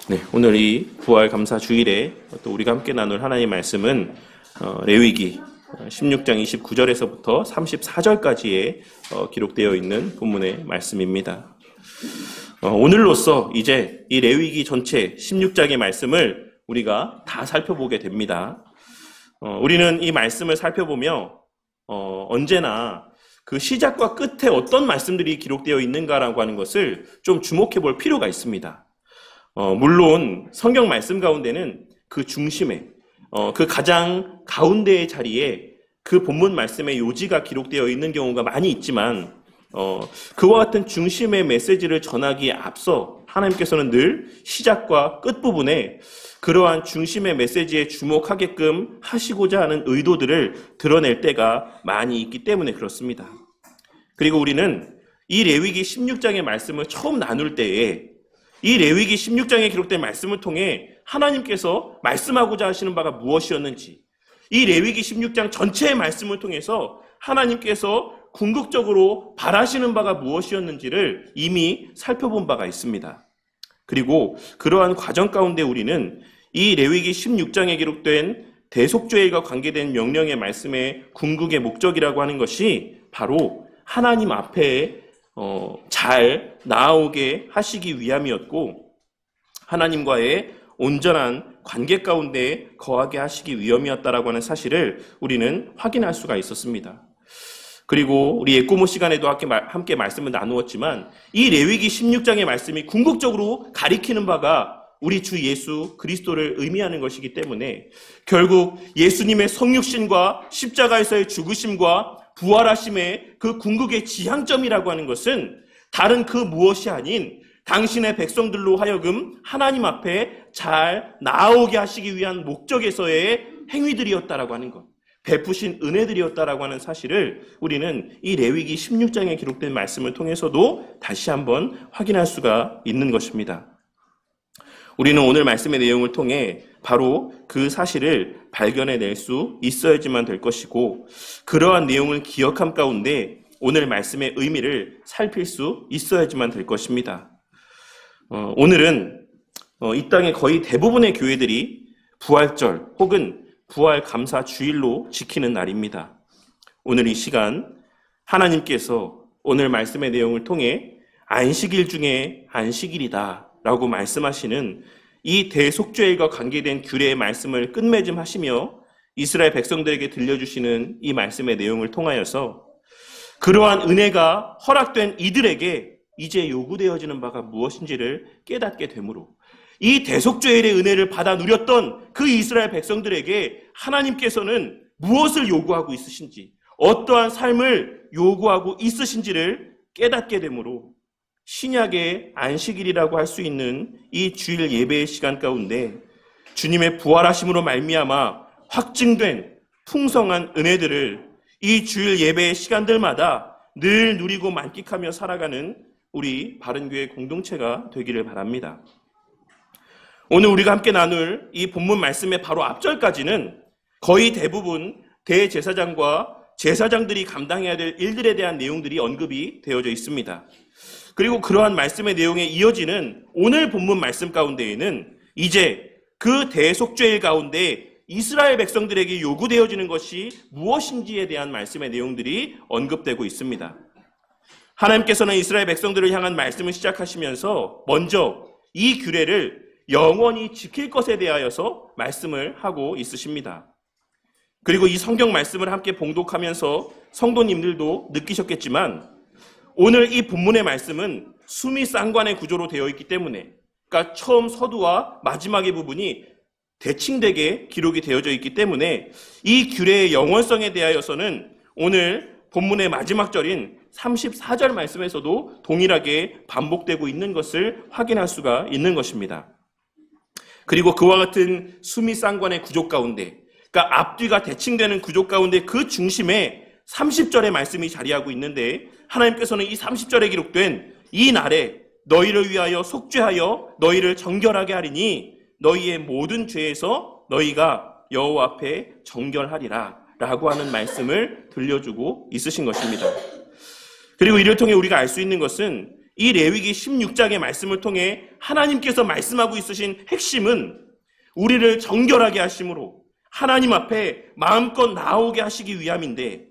네, 오늘 이 부활 감사 주일에 또 우리가 함께 나눌 하나님의 말씀은 레위기 16장 29절에서부터 34절까지에 기록되어 있는 본문의 말씀입니다. 오늘로써 이제 이 레위기 전체 16장의 말씀을 우리가 다 살펴보게 됩니다. 우리는 이 말씀을 살펴보며 언제나 그 시작과 끝에 어떤 말씀들이 기록되어 있는가라고 하는 것을 좀 주목해 볼 필요가 있습니다. 물론 성경 말씀 가운데는 그 중심에 그 가장 가운데의 자리에 그 본문 말씀의 요지가 기록되어 있는 경우가 많이 있지만 그와 같은 중심의 메시지를 전하기에 앞서 하나님께서는 늘 시작과 끝부분에 그러한 중심의 메시지에 주목하게끔 하시고자 하는 의도들을 드러낼 때가 많이 있기 때문에 그렇습니다. 그리고 우리는 이 레위기 16장의 말씀을 처음 나눌 때에 이 레위기 16장에 기록된 말씀을 통해 하나님께서 말씀하고자 하시는 바가 무엇이었는지, 이 레위기 16장 전체의 말씀을 통해서 하나님께서 궁극적으로 바라시는 바가 무엇이었는지를 이미 살펴본 바가 있습니다. 그리고 그러한 과정 가운데 우리는 이 레위기 16장에 기록된 대속죄일과 관계된 명령의 말씀의 궁극의 목적이라고 하는 것이 바로 하나님 앞에 잘 나아오게 하시기 위함이었고 하나님과의 온전한 관계 가운데 거하게 하시기 위함이었다라고 하는 사실을 우리는 확인할 수가 있었습니다. 그리고 우리 예고모 시간에도 함께 말씀을 나누었지만 이 레위기 16장의 말씀이 궁극적으로 가리키는 바가 우리 주 예수 그리스도를 의미하는 것이기 때문에 결국 예수님의 성육신과 십자가에서의 죽으심과 부활하심의 그 궁극의 지향점이라고 하는 것은 다른 그 무엇이 아닌 당신의 백성들로 하여금 하나님 앞에 잘 나아오게 하시기 위한 목적에서의 행위들이었다라고 하는 것, 베푸신 은혜들이었다라고 하는 사실을 우리는 이 레위기 16장에 기록된 말씀을 통해서도 다시 한번 확인할 수가 있는 것입니다. 우리는 오늘 말씀의 내용을 통해 바로 그 사실을 발견해낼 수 있어야지만 될 것이고 그러한 내용을 기억함 가운데 오늘 말씀의 의미를 살필 수 있어야지만 될 것입니다. 오늘은 이 땅의 거의 대부분의 교회들이 부활절 혹은 부활 감사 주일로 지키는 날입니다. 오늘 이 시간 하나님께서 오늘 말씀의 내용을 통해 안식일 중에 안식일이다 라고 말씀하시는 이 대속죄일과 관계된 규례의 말씀을 끝맺음하시며 이스라엘 백성들에게 들려주시는 이 말씀의 내용을 통하여서 그러한 은혜가 허락된 이들에게 이제 요구되어지는 바가 무엇인지를 깨닫게 되므로 이 대속죄일의 은혜를 받아 누렸던 그 이스라엘 백성들에게 하나님께서는 무엇을 요구하고 있으신지 어떠한 삶을 요구하고 있으신지를 깨닫게 되므로 신약의 안식일이라고 할 수 있는 이 주일 예배의 시간 가운데 주님의 부활하심으로 말미암아 확증된 풍성한 은혜들을 이 주일 예배의 시간들마다 늘 누리고 만끽하며 살아가는 우리 바른교회 공동체가 되기를 바랍니다. 오늘 우리가 함께 나눌 이 본문 말씀의 바로 앞절까지는 거의 대부분 대제사장과 제사장들이 감당해야 될 일들에 대한 내용들이 언급이 되어져 있습니다. 그리고 그러한 말씀의 내용에 이어지는 오늘 본문 말씀 가운데에는 이제 그 대속죄일 가운데 이스라엘 백성들에게 요구되어지는 것이 무엇인지에 대한 말씀의 내용들이 언급되고 있습니다. 하나님께서는 이스라엘 백성들을 향한 말씀을 시작하시면서 먼저 이 규례를 영원히 지킬 것에 대하여서 말씀을 하고 있으십니다. 그리고 이 성경 말씀을 함께 봉독하면서 성도님들도 느끼셨겠지만 오늘 이 본문의 말씀은 수미쌍관의 구조로 되어 있기 때문에 그러니까 처음 서두와 마지막의 부분이 대칭되게 기록이 되어져 있기 때문에 이 규례의 영원성에 대하여서는 오늘 본문의 마지막 절인 34절 말씀에서도 동일하게 반복되고 있는 것을 확인할 수가 있는 것입니다. 그리고 그와 같은 수미쌍관의 구조 가운데 그러니까 앞뒤가 대칭되는 구조 가운데 그 중심에 30절의 말씀이 자리하고 있는데 하나님께서는 이 30절에 기록된 이 날에 너희를 위하여 속죄하여 너희를 정결하게 하리니 너희의 모든 죄에서 너희가 여호와 앞에 정결하리라 라고 하는 말씀을 들려주고 있으신 것입니다. 그리고 이를 통해 우리가 알 수 있는 것은 이 레위기 16장의 말씀을 통해 하나님께서 말씀하고 있으신 핵심은 우리를 정결하게 하심으로 하나님 앞에 마음껏 나오게 하시기 위함인데,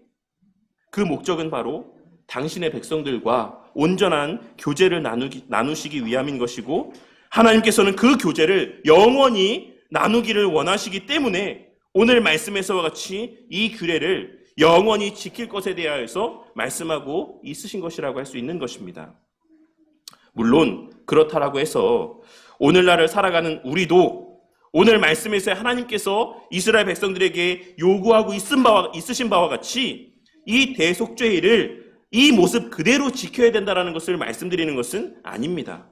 그 목적은 바로 당신의 백성들과 온전한 교제를 나누시기 위함인 것이고, 하나님께서는 그 교제를 영원히 나누기를 원하시기 때문에 오늘 말씀에서와 같이 이 규례를 영원히 지킬 것에 대하여서 말씀하고 있으신 것이라고 할 수 있는 것입니다. 물론 그렇다라고 해서 오늘날을 살아가는 우리도 오늘 말씀에서 하나님께서 이스라엘 백성들에게 요구하고 있으신 바와 같이 이 대속죄를 이 모습 그대로 지켜야 된다는 것을 말씀드리는 것은 아닙니다.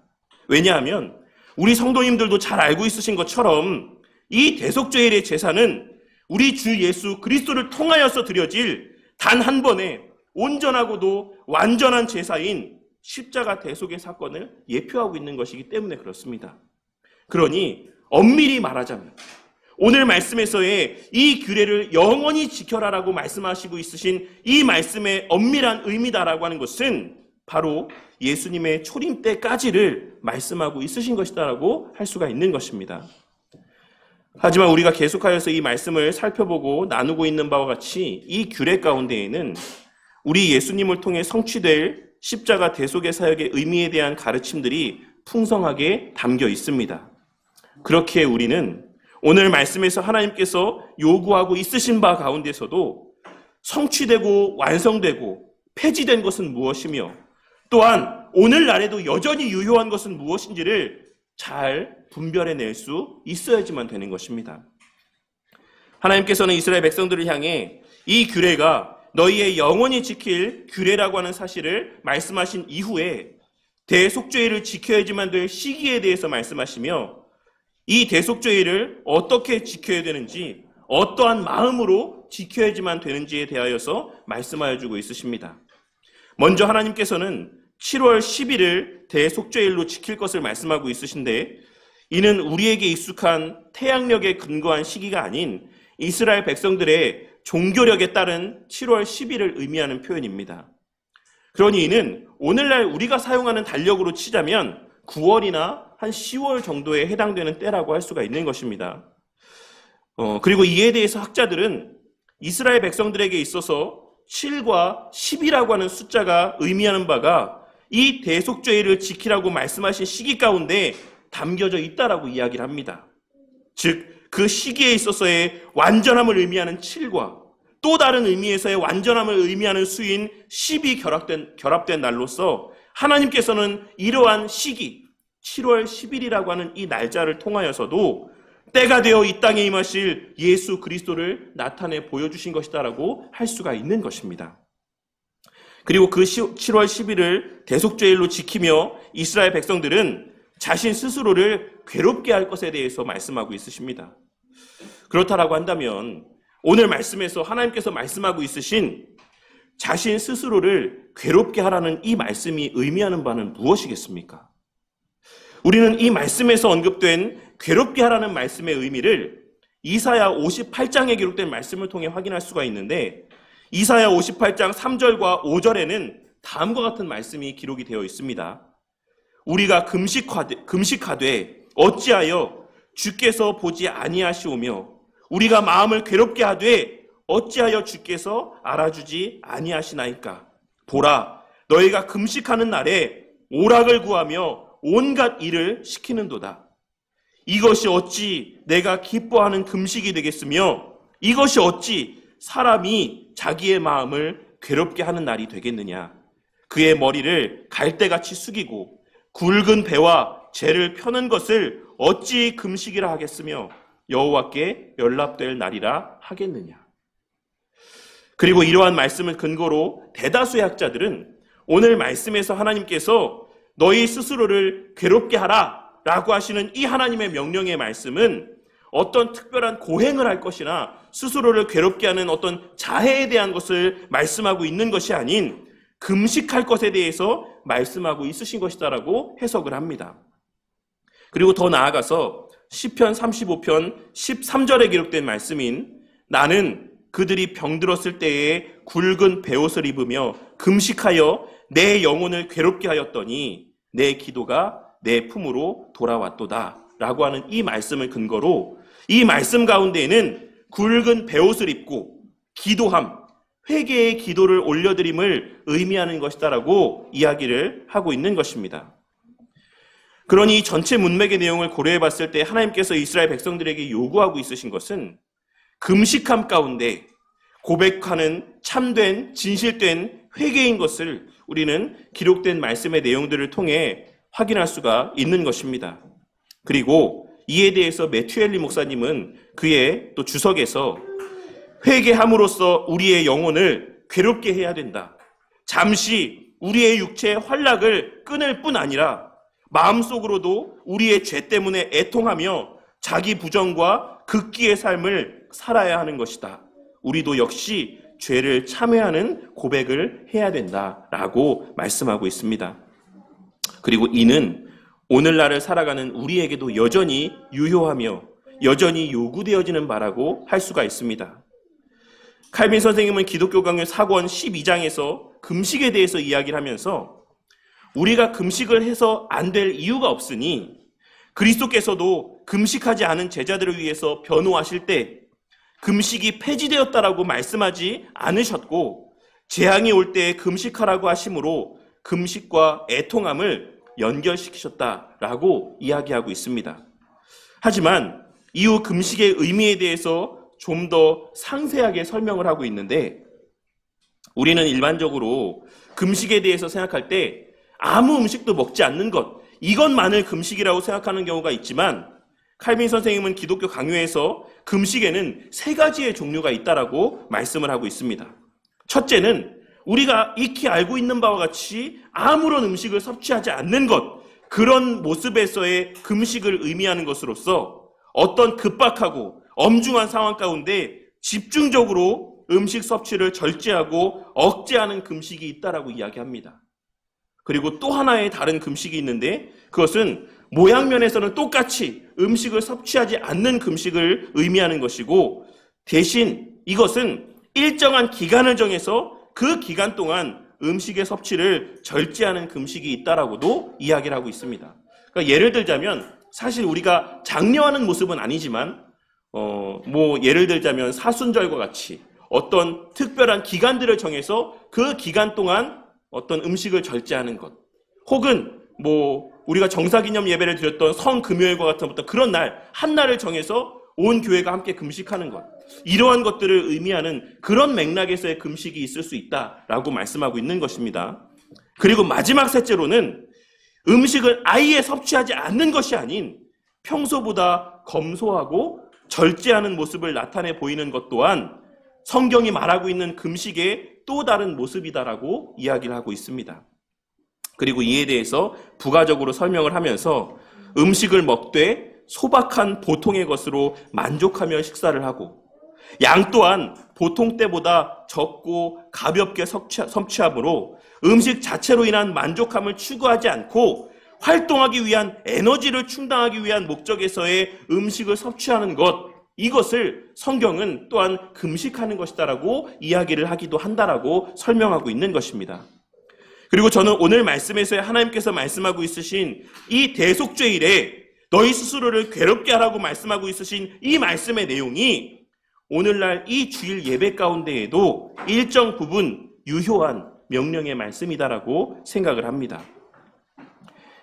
왜냐하면 우리 성도님들도 잘 알고 있으신 것처럼 이 대속죄일의 제사는 우리 주 예수 그리스도를 통하여서 드려질 단 한 번의 온전하고도 완전한 제사인 십자가 대속의 사건을 예표하고 있는 것이기 때문에 그렇습니다. 그러니 엄밀히 말하자면 오늘 말씀에서의 이 규례를 영원히 지켜라라고 말씀하시고 있으신 이 말씀의 엄밀한 의미다라고 하는 것은 바로 예수님의 초림 때까지를 말씀하고 있으신 것이다라고 할 수가 있는 것입니다. 하지만 우리가 계속하여서 이 말씀을 살펴보고 나누고 있는 바와 같이 이 규례 가운데에는 우리 예수님을 통해 성취될 십자가 대속의 사역의 의미에 대한 가르침들이 풍성하게 담겨 있습니다. 그렇기에 우리는 오늘 말씀에서 하나님께서 요구하고 있으신 바 가운데서도 성취되고 완성되고 폐지된 것은 무엇이며 또한 오늘날에도 여전히 유효한 것은 무엇인지를 잘 분별해낼 수 있어야지만 되는 것입니다. 하나님께서는 이스라엘 백성들을 향해 이 규례가 너희의 영원히 지킬 규례라고 하는 사실을 말씀하신 이후에 대속죄를 지켜야지만 될 시기에 대해서 말씀하시며 이 대속죄를 어떻게 지켜야 되는지 어떠한 마음으로 지켜야지만 되는지에 대하여서 말씀하여 주고 있으십니다. 먼저 하나님께서는 7월 10일을 대속죄일로 지킬 것을 말씀하고 있으신데 이는 우리에게 익숙한 태양력에 근거한 시기가 아닌 이스라엘 백성들의 종교력에 따른 7월 10일을 의미하는 표현입니다. 그러니 이는 오늘날 우리가 사용하는 달력으로 치자면 9월이나 한 10월 정도에 해당되는 때라고 할 수가 있는 것입니다. 그리고 이에 대해서 학자들은 이스라엘 백성들에게 있어서 7과 10이라고 하는 숫자가 의미하는 바가 이 대속죄를 지키라고 말씀하신 시기 가운데 담겨져 있다라고 이야기를 합니다. 즉 그 시기에 있어서의 완전함을 의미하는 7과 또 다른 의미에서의 완전함을 의미하는 수인 10이 결합된 날로서 하나님께서는 이러한 시기 7월 10일이라고 하는 이 날짜를 통하여서도 때가 되어 이 땅에 임하실 예수 그리스도를 나타내 보여주신 것이다라고 할 수가 있는 것입니다. 그리고 그 7월 10일을 대속죄일로 지키며 이스라엘 백성들은 자신 스스로를 괴롭게 할 것에 대해서 말씀하고 있으십니다. 그렇다라고 한다면 오늘 말씀에서 하나님께서 말씀하고 있으신 자신 스스로를 괴롭게 하라는 이 말씀이 의미하는 바는 무엇이겠습니까? 우리는 이 말씀에서 언급된 괴롭게 하라는 말씀의 의미를 이사야 58장에 기록된 말씀을 통해 확인할 수가 있는데 이사야 58장 3절과 5절에는 다음과 같은 말씀이 기록이 되어 있습니다. 우리가 금식하되 어찌하여 주께서 보지 아니하시오며 우리가 마음을 괴롭게 하되 어찌하여 주께서 알아주지 아니하시나이까. 보라, 너희가 금식하는 날에 오락을 구하며 온갖 일을 시키는도다. 이것이 어찌 내가 기뻐하는 금식이 되겠으며 이것이 어찌 사람이 자기의 마음을 괴롭게 하는 날이 되겠느냐. 그의 머리를 갈대같이 숙이고 굵은 배와 재를 펴는 것을 어찌 금식이라 하겠으며 여호와께 연락될 날이라 하겠느냐. 그리고 이러한 말씀을 근거로 대다수의 학자들은 오늘 말씀에서 하나님께서 너희 스스로를 괴롭게 하라 라고 하시는 이 하나님의 명령의 말씀은 어떤 특별한 고행을 할 것이나 스스로를 괴롭게 하는 어떤 자해에 대한 것을 말씀하고 있는 것이 아닌 금식할 것에 대해서 말씀하고 있으신 것이다라고 해석을 합니다. 그리고 더 나아가서 시편 35편 13절에 기록된 말씀인 나는 그들이 병들었을 때에 굵은 베옷을 입으며 금식하여 내 영혼을 괴롭게 하였더니 내 기도가 내 품으로 돌아왔도다 라고 하는 이 말씀을 근거로 이 말씀 가운데에는 굵은 베옷을 입고 기도함, 회개의 기도를 올려드림을 의미하는 것이다라고 이야기를 하고 있는 것입니다. 그러니 이 전체 문맥의 내용을 고려해 봤을 때 하나님께서 이스라엘 백성들에게 요구하고 있으신 것은 금식함 가운데 고백하는 참된, 진실된 회개인 것을 우리는 기록된 말씀의 내용들을 통해 확인할 수가 있는 것입니다. 그리고 이에 대해서 매튜엘리 목사님은 그의 또 주석에서 회개함으로써 우리의 영혼을 괴롭게 해야 된다. 잠시 우리의 육체의 활락을 끊을 뿐 아니라 마음속으로도 우리의 죄 때문에 애통하며 자기 부정과 극기의 삶을 살아야 하는 것이다. 우리도 역시 죄를 참회하는 고백을 해야 된다라고 말씀하고 있습니다. 그리고 이는 오늘날을 살아가는 우리에게도 여전히 유효하며 여전히 요구되어지는 바라고 할 수가 있습니다. 칼빈 선생님은 기독교 강요 4권 12장에서 금식에 대해서 이야기를 하면서 우리가 금식을 해서 안 될 이유가 없으니 그리스도께서도 금식하지 않은 제자들을 위해서 변호하실 때 금식이 폐지되었다라고 말씀하지 않으셨고 재앙이 올 때 금식하라고 하심으로 금식과 애통함을 연결시키셨다라고 이야기하고 있습니다. 하지만 이후 금식의 의미에 대해서 좀 더 상세하게 설명을 하고 있는데 우리는 일반적으로 금식에 대해서 생각할 때 아무 음식도 먹지 않는 것, 이것만을 금식이라고 생각하는 경우가 있지만 칼빈 선생님은 기독교 강요에서 금식에는 3가지의 종류가 있다라고 말씀을 하고 있습니다. 첫째는 우리가 익히 알고 있는 바와 같이 아무런 음식을 섭취하지 않는 것, 그런 모습에서의 금식을 의미하는 것으로서 어떤 급박하고 엄중한 상황 가운데 집중적으로 음식 섭취를 절제하고 억제하는 금식이 있다라고 이야기합니다. 그리고 또 하나의 다른 금식이 있는데 그것은 모양면에서는 똑같이 음식을 섭취하지 않는 금식을 의미하는 것이고 대신 이것은 일정한 기간을 정해서 그 기간 동안 음식의 섭취를 절제하는 금식이 있다라고도 이야기를 하고 있습니다. 그러니까 예를 들자면 사실 우리가 장려하는 모습은 아니지만 예를 들자면 사순절과 같이 어떤 특별한 기간들을 정해서 그 기간 동안 어떤 음식을 절제하는 것, 혹은 우리가 정사기념 예배를 드렸던 성금요일과 같은 어떤 그런 날, 한 날을 정해서 온 교회가 함께 금식하는 것, 이러한 것들을 의미하는 그런 맥락에서의 금식이 있을 수 있다라고 말씀하고 있는 것입니다. 그리고 마지막 셋째로는 음식을 아예 섭취하지 않는 것이 아닌 평소보다 검소하고 절제하는 모습을 나타내 보이는 것 또한 성경이 말하고 있는 금식의 또 다른 모습이다라고 이야기를 하고 있습니다. 그리고 이에 대해서 부가적으로 설명을 하면서 음식을 먹되 소박한 보통의 것으로 만족하며 식사를 하고 양 또한 보통 때보다 적고 가볍게 섭취하므로 음식 자체로 인한 만족함을 추구하지 않고 활동하기 위한 에너지를 충당하기 위한 목적에서의 음식을 섭취하는 것, 이것을 성경은 또한 금식하는 것이다라고 이야기를 하기도 한다라고 설명하고 있는 것입니다. 그리고 저는 오늘 말씀에서 하나님께서 말씀하고 있으신 이 대속죄일에 너희 스스로를 괴롭게 하라고 말씀하고 있으신 이 말씀의 내용이 오늘날 이 주일 예배 가운데에도 일정 부분 유효한 명령의 말씀이다라고 생각을 합니다.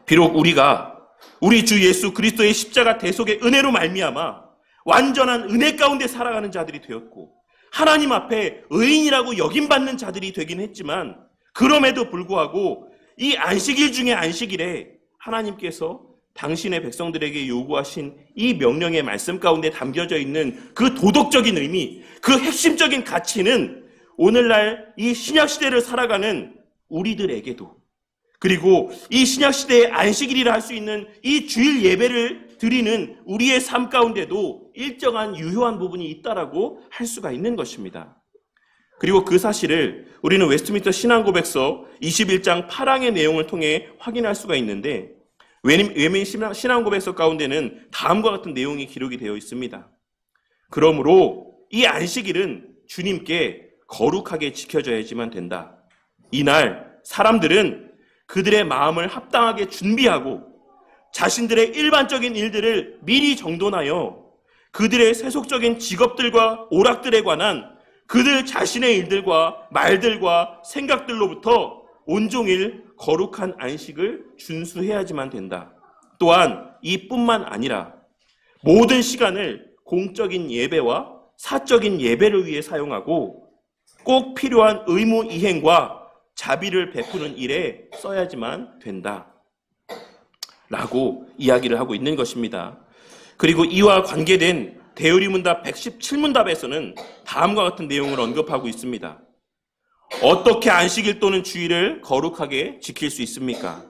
비록 우리가 우리 주 예수 그리스도의 십자가 대속의 은혜로 말미암아 완전한 은혜 가운데 살아가는 자들이 되었고 하나님 앞에 의인이라고 여김받는 자들이 되긴 했지만 그럼에도 불구하고 이 안식일 중에 안식일에 하나님께서 당신의 백성들에게 요구하신 이 명령의 말씀 가운데 담겨져 있는 그 도덕적인 의미, 그 핵심적인 가치는 오늘날 이 신약시대를 살아가는 우리들에게도, 그리고 이 신약시대의 안식일이라 할 수 있는 이 주일 예배를 드리는 우리의 삶 가운데도 일정한 유효한 부분이 있다라고 할 수가 있는 것입니다. 그리고 그 사실을 우리는 웨스트민스터 신앙고백서 21장 8항의 내용을 통해 확인할 수가 있는데 외민 신앙고백서 가운데는 다음과 같은 내용이 기록이 되어 있습니다. 그러므로 이 안식일은 주님께 거룩하게 지켜져야지만 된다. 이날 사람들은 그들의 마음을 합당하게 준비하고 자신들의 일반적인 일들을 미리 정돈하여 그들의 세속적인 직업들과 오락들에 관한 그들 자신의 일들과 말들과 생각들로부터 온종일 거룩한 안식을 준수해야지만 된다. 또한 이뿐만 아니라 모든 시간을 공적인 예배와 사적인 예배를 위해 사용하고 꼭 필요한 의무 이행과 자비를 베푸는 일에 써야지만 된다. 라고 이야기를 하고 있는 것입니다. 그리고 이와 관계된 대의문답 117문답에서는 다음과 같은 내용을 언급하고 있습니다. 어떻게 안식일 또는 주일을 거룩하게 지킬 수 있습니까?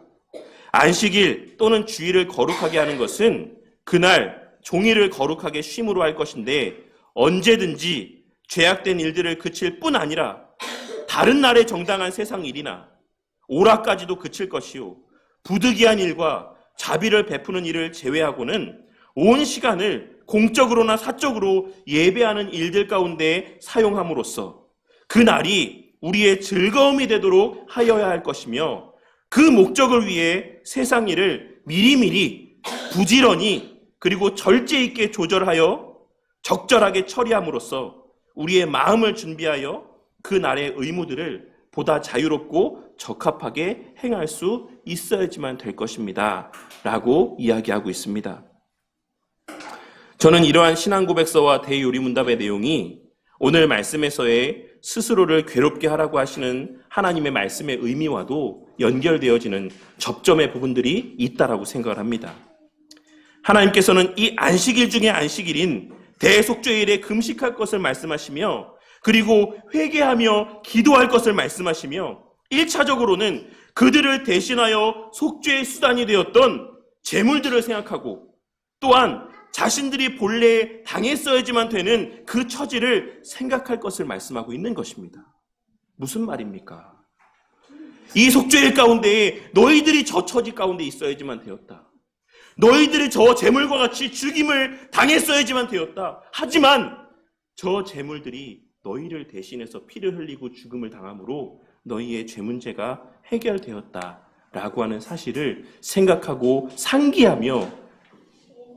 안식일 또는 주일을 거룩하게 하는 것은 그날 종일을 거룩하게 쉼으로 할 것인데 언제든지 죄악된 일들을 그칠 뿐 아니라 다른 날에 정당한 세상 일이나 오락까지도 그칠 것이요 부득이한 일과 자비를 베푸는 일을 제외하고는 온 시간을 공적으로나 사적으로 예배하는 일들 가운데 사용함으로써 그 날이 우리의 즐거움이 되도록 하여야 할 것이며 그 목적을 위해 세상 일을 미리미리 부지런히 그리고 절제 있게 조절하여 적절하게 처리함으로써 우리의 마음을 준비하여 그 날의 의무들을 보다 자유롭고 적합하게 행할 수 있어야지만 될 것입니다. 라고 이야기하고 있습니다. 저는 이러한 신앙고백서와 대요리문답의 내용이 오늘 말씀에서의 스스로를 괴롭게 하라고 하시는 하나님의 말씀의 의미와도 연결되어지는 접점의 부분들이 있다라고 생각을 합니다. 하나님께서는 이 안식일 중에 안식일인 대속죄일에 금식할 것을 말씀하시며 그리고 회개하며 기도할 것을 말씀하시며 1차적으로는 그들을 대신하여 속죄의 수단이 되었던 재물들을 생각하고 또한 자신들이 본래 당했어야지만 되는 그 처지를 생각할 것을 말씀하고 있는 것입니다. 무슨 말입니까? 이 속죄일 가운데 너희들이 저 처지 가운데 있어야지만 되었다. 너희들이 저 재물과 같이 죽임을 당했어야지만 되었다. 하지만 저 재물들이 너희를 대신해서 피를 흘리고 죽음을 당함으로 너희의 죄 문제가 해결되었다라고 하는 사실을 생각하고 상기하며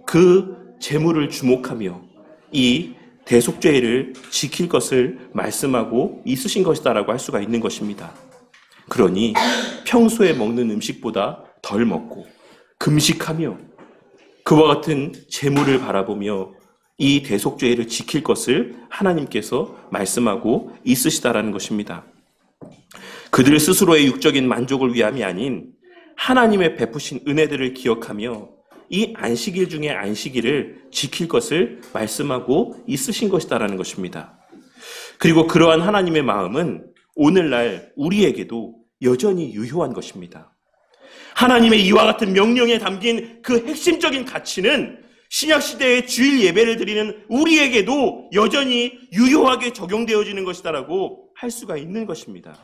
그 재물을 주목하며 이 대속죄를 지킬 것을 말씀하고 있으신 것이다라고 할 수가 있는 것입니다. 그러니 평소에 먹는 음식보다 덜 먹고 금식하며 그와 같은 재물을 바라보며 이 대속죄를 지킬 것을 하나님께서 말씀하고 있으시다라는 것입니다. 그들 스스로의 육적인 만족을 위함이 아닌 하나님의 베푸신 은혜들을 기억하며 이 안식일 중에 안식일을 지킬 것을 말씀하고 있으신 것이다라는 것입니다. 그리고 그러한 하나님의 마음은 오늘날 우리에게도 여전히 유효한 것입니다. 하나님의 이와 같은 명령에 담긴 그 핵심적인 가치는 신약시대의 주일 예배를 드리는 우리에게도 여전히 유효하게 적용되어지는 것이다라고 할 수가 있는 것입니다.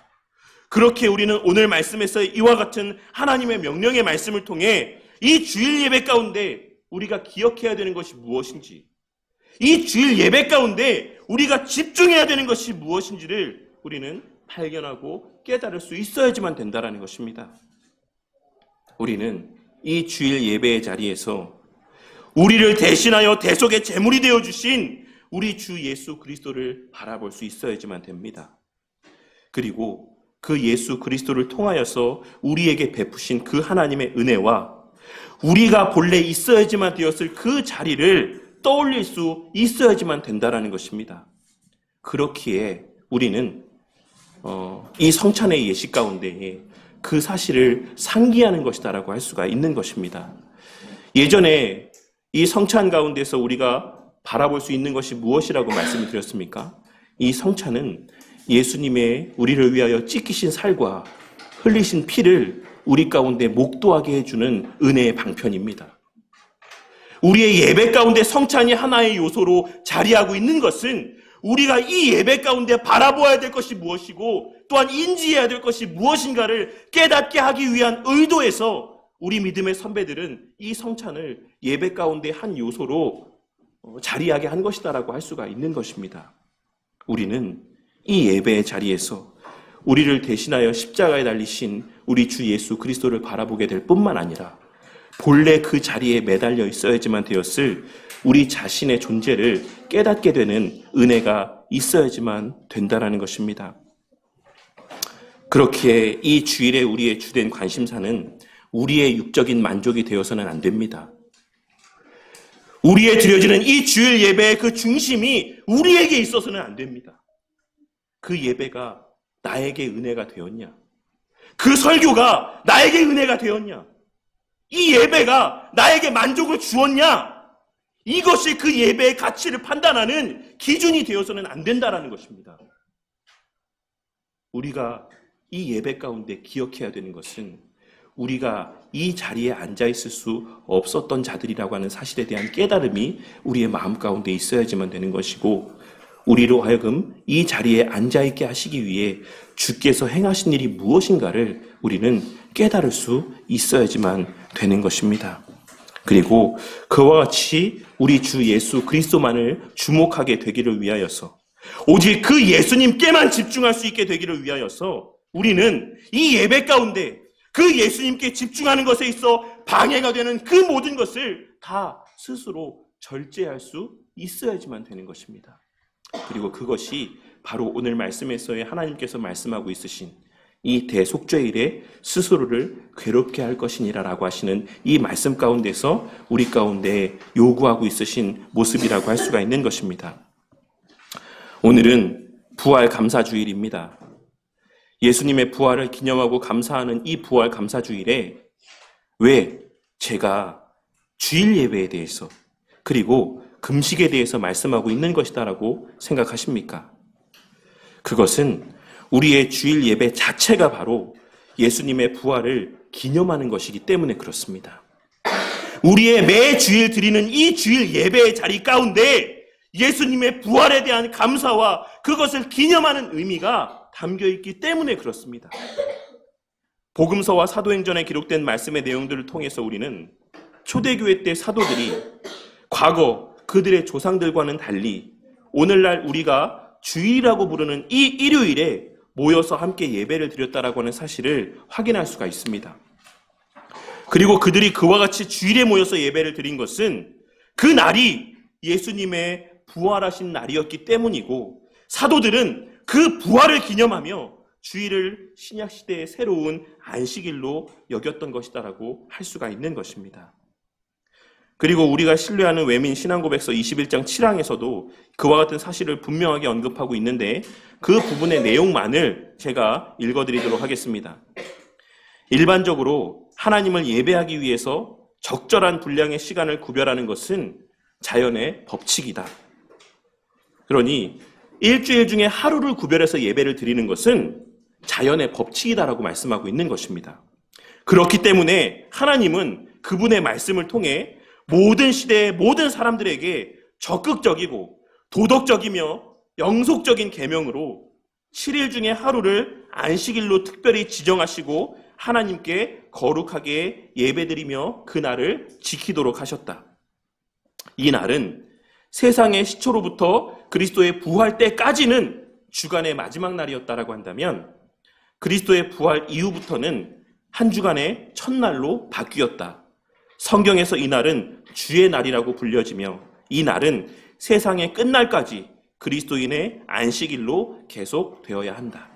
그렇게 우리는 오늘 말씀에서 이와 같은 하나님의 명령의 말씀을 통해 이 주일 예배 가운데 우리가 기억해야 되는 것이 무엇인지, 이 주일 예배 가운데 우리가 집중해야 되는 것이 무엇인지를 우리는 발견하고 깨달을 수 있어야지만 된다는 것입니다. 우리는 이 주일 예배의 자리에서 우리를 대신하여 대속의 제물이 되어주신 우리 주 예수 그리스도를 바라볼 수 있어야지만 됩니다. 그리고 그 예수 그리스도를 통하여서 우리에게 베푸신 그 하나님의 은혜와 우리가 본래 있어야지만 되었을 그 자리를 떠올릴 수 있어야지만 된다는 것입니다. 그렇기에 우리는 이 성찬의 예식 가운데 그 사실을 상기하는 것이다라고 할 수가 있는 것입니다. 예전에 이 성찬 가운데서 우리가 바라볼 수 있는 것이 무엇이라고 말씀을 드렸습니까? 이 성찬은 예수님의 우리를 위하여 찢기신 살과 흘리신 피를 우리 가운데 목도하게 해주는 은혜의 방편입니다. 우리의 예배 가운데 성찬이 하나의 요소로 자리하고 있는 것은 우리가 이 예배 가운데 바라보아야 될 것이 무엇이고 또한 인지해야 될 것이 무엇인가를 깨닫게 하기 위한 의도에서 우리 믿음의 선배들은 이 성찬을 예배 가운데 한 요소로 자리하게 한 것이다라고 할 수가 있는 것입니다. 우리는 이 예배의 자리에서 우리를 대신하여 십자가에 달리신 우리 주 예수 그리스도를 바라보게 될 뿐만 아니라 본래 그 자리에 매달려 있어야지만 되었을 우리 자신의 존재를 깨닫게 되는 은혜가 있어야지만 된다라는 것입니다. 그렇기에 이 주일에 우리의 주된 관심사는 우리의 육적인 만족이 되어서는 안 됩니다. 우리의 드려지는 이 주일 예배의 그 중심이 우리에게 있어서는 안 됩니다. 그 예배가 나에게 은혜가 되었냐? 그 설교가 나에게 은혜가 되었냐? 이 예배가 나에게 만족을 주었냐? 이것이 그 예배의 가치를 판단하는 기준이 되어서는 안 된다라는 것입니다. 우리가 이 예배 가운데 기억해야 되는 것은 우리가 이 자리에 앉아있을 수 없었던 자들이라고 하는 사실에 대한 깨달음이 우리의 마음 가운데 있어야지만 되는 것이고, 우리로 하여금 이 자리에 앉아있게 하시기 위해 주께서 행하신 일이 무엇인가를 우리는 깨달을 수 있어야지만 되는 것입니다. 그리고 그와 같이 우리 주 예수 그리스도만을 주목하게 되기를 위하여서, 오직 그 예수님께만 집중할 수 있게 되기를 위하여서 우리는 이 예배 가운데 그 예수님께 집중하는 것에 있어 방해가 되는 그 모든 것을 다 스스로 절제할 수 있어야지만 되는 것입니다. 그리고 그것이 바로 오늘 말씀에서의 하나님께서 말씀하고 있으신 이 대속죄일에 스스로를 괴롭게 할 것이니라라고 하시는 이 말씀 가운데서 우리 가운데 요구하고 있으신 모습이라고 할 수가 있는 것입니다. 오늘은 부활 감사주일입니다. 예수님의 부활을 기념하고 감사하는 이 부활 감사주일에 왜 제가 주일 예배에 대해서 그리고 금식에 대해서 말씀하고 있는 것이다라고 생각하십니까? 그것은 우리의 주일 예배 자체가 바로 예수님의 부활을 기념하는 것이기 때문에 그렇습니다. 우리의 매 주일 드리는 이 주일 예배의 자리 가운데 예수님의 부활에 대한 감사와 그것을 기념하는 의미가 담겨있기 때문에 그렇습니다. 복음서와 사도행전에 기록된 말씀의 내용들을 통해서 우리는 초대교회 때 사도들이 과거 그들의 조상들과는 달리 오늘날 우리가 주일이라고 부르는 이 일요일에 모여서 함께 예배를 드렸다라고 하는 사실을 확인할 수가 있습니다. 그리고 그들이 그와 같이 주일에 모여서 예배를 드린 것은 그 날이 예수님의 부활하신 날이었기 때문이고, 사도들은 그 부활을 기념하며 주일을 신약시대의 새로운 안식일로 여겼던 것이다라고 할 수가 있는 것입니다. 그리고 우리가 신뢰하는 외민 신앙고백서 21장 7항에서도 그와 같은 사실을 분명하게 언급하고 있는데, 그 부분의 내용만을 제가 읽어드리도록 하겠습니다. 일반적으로 하나님을 예배하기 위해서 적절한 분량의 시간을 구별하는 것은 자연의 법칙이다. 그러니 일주일 중에 하루를 구별해서 예배를 드리는 것은 자연의 법칙이다라고 말씀하고 있는 것입니다. 그렇기 때문에 하나님은 그분의 말씀을 통해 모든 시대의 모든 사람들에게 적극적이고 도덕적이며 영속적인 계명으로 7일 중에 하루를 안식일로 특별히 지정하시고 하나님께 거룩하게 예배드리며 그 날을 지키도록 하셨다. 이 날은 세상의 시초로부터 그리스도의 부활 때까지는 주간의 마지막 날이었다라고 한다면, 그리스도의 부활 이후부터는 한 주간의 첫날로 바뀌었다. 성경에서 이 날은 주의 날이라고 불려지며 이 날은 세상의 끝날까지 그리스도인의 안식일로 계속되어야 한다.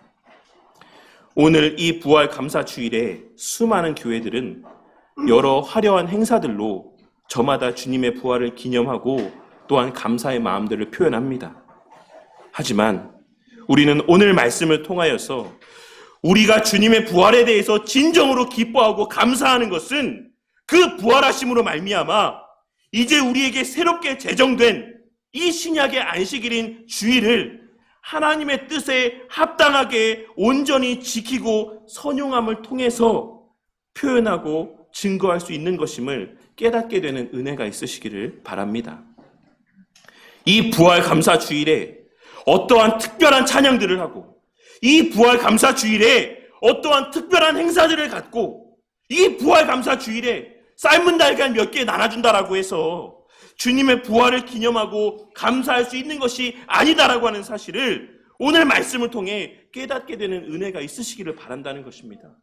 오늘 이 부활 감사 주일에 수많은 교회들은 여러 화려한 행사들로 저마다 주님의 부활을 기념하고 또한 감사의 마음들을 표현합니다. 하지만 우리는 오늘 말씀을 통하여서 우리가 주님의 부활에 대해서 진정으로 기뻐하고 감사하는 것은 그 부활하심으로 말미암아 이제 우리에게 새롭게 제정된 이 신약의 안식일인 주일을 하나님의 뜻에 합당하게 온전히 지키고 선용함을 통해서 표현하고 증거할 수 있는 것임을 깨닫게 되는 은혜가 있으시기를 바랍니다. 이 부활 감사 주일에 어떠한 특별한 찬양들을 하고, 이 부활 감사 주일에 어떠한 특별한 행사들을 갖고, 이 부활 감사 주일에 삶은 달걀 몇 개 나눠준다라고 해서 주님의 부활을 기념하고 감사할 수 있는 것이 아니다라고 하는 사실을 오늘 말씀을 통해 깨닫게 되는 은혜가 있으시기를 바란다는 것입니다.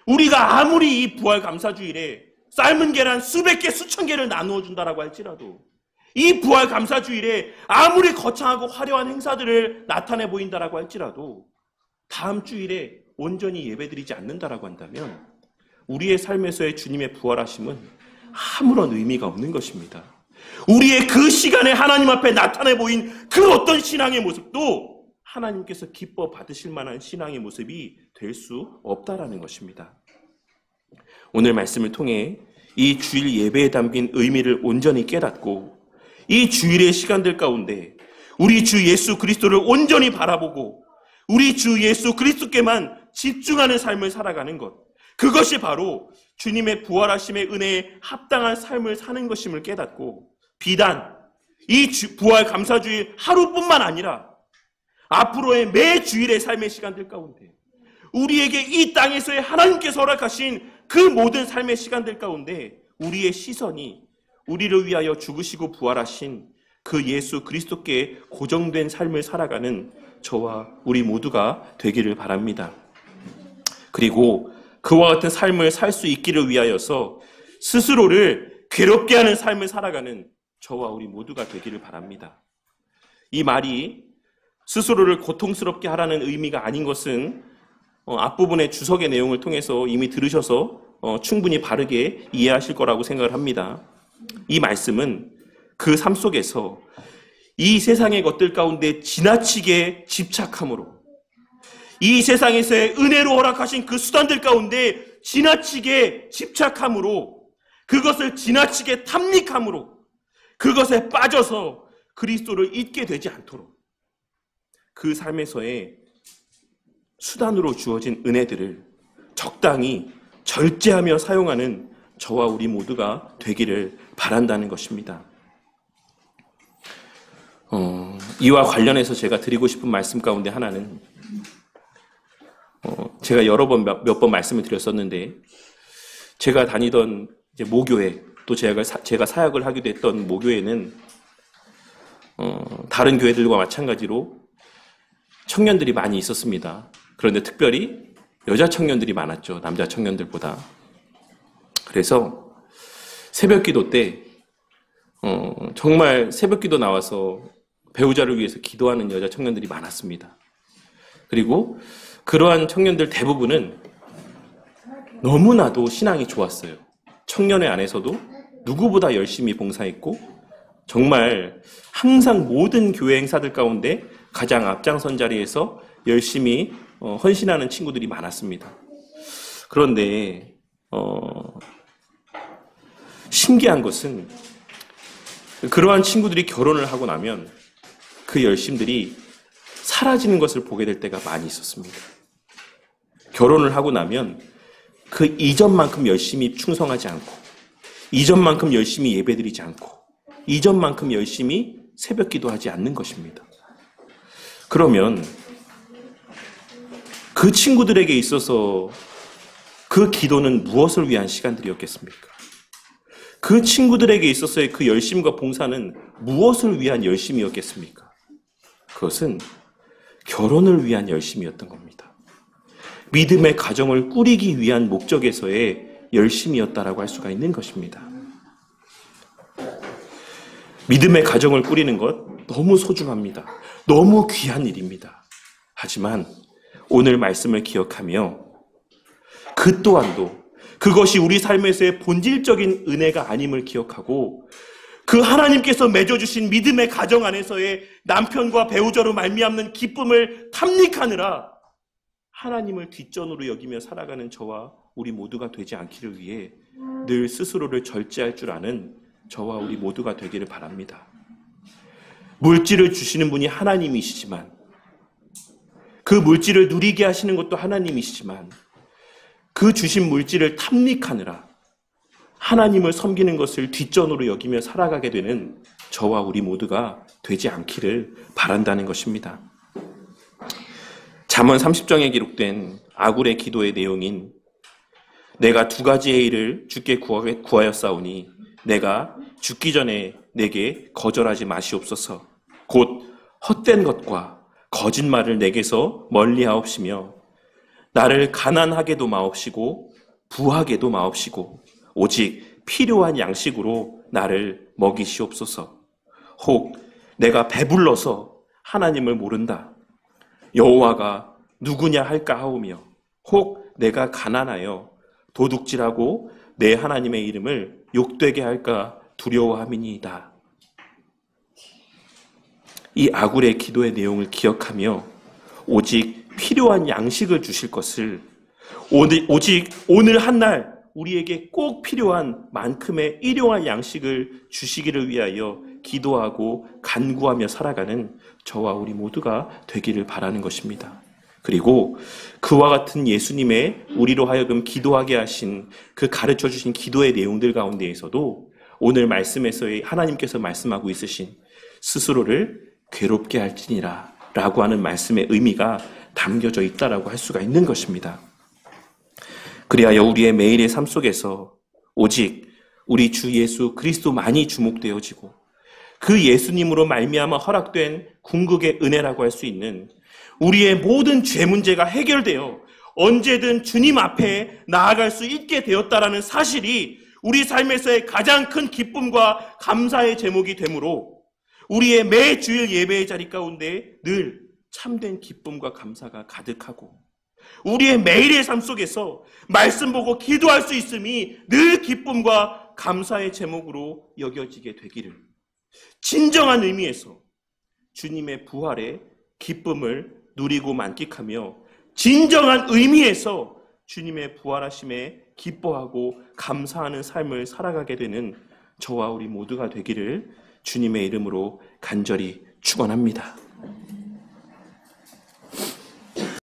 우리가 아무리 이 부활 감사주일에 삶은 계란 수백 개, 수천 개를 나누어 준다라고 할지라도, 이 부활 감사주일에 아무리 거창하고 화려한 행사들을 나타내 보인다라고 할지라도 다음 주일에 온전히 예배드리지 않는다라고 한다면 우리의 삶에서의 주님의 부활하심은 아무런 의미가 없는 것입니다. 우리의 그 시간에 하나님 앞에 나타내 보인 그 어떤 신앙의 모습도 하나님께서 기뻐 받으실 만한 신앙의 모습이 될 수 없다라는 것입니다. 오늘 말씀을 통해 이 주일 예배에 담긴 의미를 온전히 깨닫고 이 주일의 시간들 가운데 우리 주 예수 그리스도를 온전히 바라보고 우리 주 예수 그리스도께만 집중하는 삶을 살아가는 것, 그것이 바로 주님의 부활하심의 은혜에 합당한 삶을 사는 것임을 깨닫고 비단 이 부활 감사주일 하루뿐만 아니라 앞으로의 매 주일의 삶의 시간들 가운데 우리에게 이 땅에서의 하나님께서 허락하신 그 모든 삶의 시간들 가운데 우리의 시선이 우리를 위하여 죽으시고 부활하신 그 예수 그리스도께 고정된 삶을 살아가는 저와 우리 모두가 되기를 바랍니다. 그리고 그와 같은 삶을 살 수 있기를 위하여서 스스로를 괴롭게 하는 삶을 살아가는 저와 우리 모두가 되기를 바랍니다. 이 말이 스스로를 고통스럽게 하라는 의미가 아닌 것은 앞부분의 주석의 내용을 통해서 이미 들으셔서 충분히 바르게 이해하실 거라고 생각을 합니다. 이 말씀은 그 삶 속에서 이 세상의 것들 가운데 지나치게 집착함으로, 이 세상에서의 은혜로 허락하신 그 수단들 가운데 지나치게 집착함으로, 그것을 지나치게 탐닉함으로, 그것에 빠져서 그리스도를 잊게 되지 않도록 그 삶에서의 수단으로 주어진 은혜들을 적당히 절제하며 사용하는 저와 우리 모두가 되기를 바란다는 것입니다. 이와 관련해서 제가 드리고 싶은 말씀 가운데 하나는 제가 여러 번 몇 번 말씀을 드렸었는데, 제가 다니던 이제 모교회, 또 제가 사역을 하기도 했던 모교회는 다른 교회들과 마찬가지로 청년들이 많이 있었습니다. 그런데 특별히 여자 청년들이 많았죠. 남자 청년들보다. 그래서 새벽 기도 때 정말 새벽 기도 나와서 배우자를 위해서 기도하는 여자 청년들이 많았습니다. 그리고 그러한 청년들 대부분은 너무나도 신앙이 좋았어요. 청년회 안에서도 누구보다 열심히 봉사했고 정말 항상 모든 교회 행사들 가운데 가장 앞장선 자리에서 열심히 헌신하는 친구들이 많았습니다. 그런데 신기한 것은 그러한 친구들이 결혼을 하고 나면 그 열심들이 사라지는 것을 보게 될 때가 많이 있었습니다. 결혼을 하고 나면 그 이전만큼 열심히 충성하지 않고, 이전만큼 열심히 예배드리지 않고, 이전만큼 열심히 새벽 기도하지 않는 것입니다. 그러면 그 친구들에게 있어서 그 기도는 무엇을 위한 시간들이었겠습니까? 그 친구들에게 있어서의 그 열심과 봉사는 무엇을 위한 열심이었겠습니까? 그것은 결혼을 위한 열심이었던 겁니다. 믿음의 가정을 꾸리기 위한 목적에서의 열심이었다라고 할 수가 있는 것입니다. 믿음의 가정을 꾸리는 것 너무 소중합니다. 너무 귀한 일입니다. 하지만 오늘 말씀을 기억하며 그 또한도 그것이 우리 삶에서의 본질적인 은혜가 아님을 기억하고 그 하나님께서 맺어주신 믿음의 가정 안에서의 남편과 배우자로 말미암는 기쁨을 탐닉하느라 하나님을 뒷전으로 여기며 살아가는 저와 우리 모두가 되지 않기를 위해 늘 스스로를 절제할 줄 아는 저와 우리 모두가 되기를 바랍니다. 물질을 주시는 분이 하나님이시지만, 그 물질을 누리게 하시는 것도 하나님이시지만, 그 주신 물질을 탐닉하느라 하나님을 섬기는 것을 뒷전으로 여기며 살아가게 되는 저와 우리 모두가 되지 않기를 바란다는 것입니다. 잠언 30장에 기록된 아굴의 기도의 내용인 내가 두 가지의 일을 주께 구하였사오니 내가 죽기 전에 내게 거절하지 마시옵소서. 곧 헛된 것과 거짓말을 내게서 멀리하옵시며 나를 가난하게도 마옵시고 부하게도 마옵시고 오직 필요한 양식으로 나를 먹이시옵소서. 혹 내가 배불러서 하나님을 모른다. 여호와가 누구냐 할까 하오며 혹 내가 가난하여 도둑질하고 내 하나님의 이름을 욕되게 할까 두려워함이니이다. 이 아굴의 기도의 내용을 기억하며 오직 필요한 양식을 주실 것을 오직 오늘 한 날 우리에게 꼭 필요한 만큼의 일용할 양식을 주시기를 위하여 기도하고 간구하며 살아가는 저와 우리 모두가 되기를 바라는 것입니다. 그리고 그와 같은 예수님의 우리로 하여금 기도하게 하신 그 가르쳐 주신 기도의 내용들 가운데에서도 오늘 말씀에서 하나님께서 말씀하고 있으신 스스로를 괴롭게 할지니라 라고 하는 말씀의 의미가 담겨져 있다라고 할 수가 있는 것입니다. 그리하여 우리의 매일의 삶 속에서 오직 우리 주 예수 그리스도만이 주목되어지고 그 예수님으로 말미암아 허락된 궁극의 은혜라고 할 수 있는 우리의 모든 죄 문제가 해결되어 언제든 주님 앞에 나아갈 수 있게 되었다라는 사실이 우리 삶에서의 가장 큰 기쁨과 감사의 제목이 되므로 우리의 매 주일 예배의 자리 가운데 늘 참된 기쁨과 감사가 가득하고 우리의 매일의 삶 속에서 말씀 보고 기도할 수 있음이 늘 기쁨과 감사의 제목으로 여겨지게 되기를 진정한 의미에서 주님의 부활의 기쁨을 누리고 만끽하며 진정한 의미에서 주님의 부활하심에 기뻐하고 감사하는 삶을 살아가게 되는 저와 우리 모두가 되기를 주님의 이름으로 간절히 축원합니다.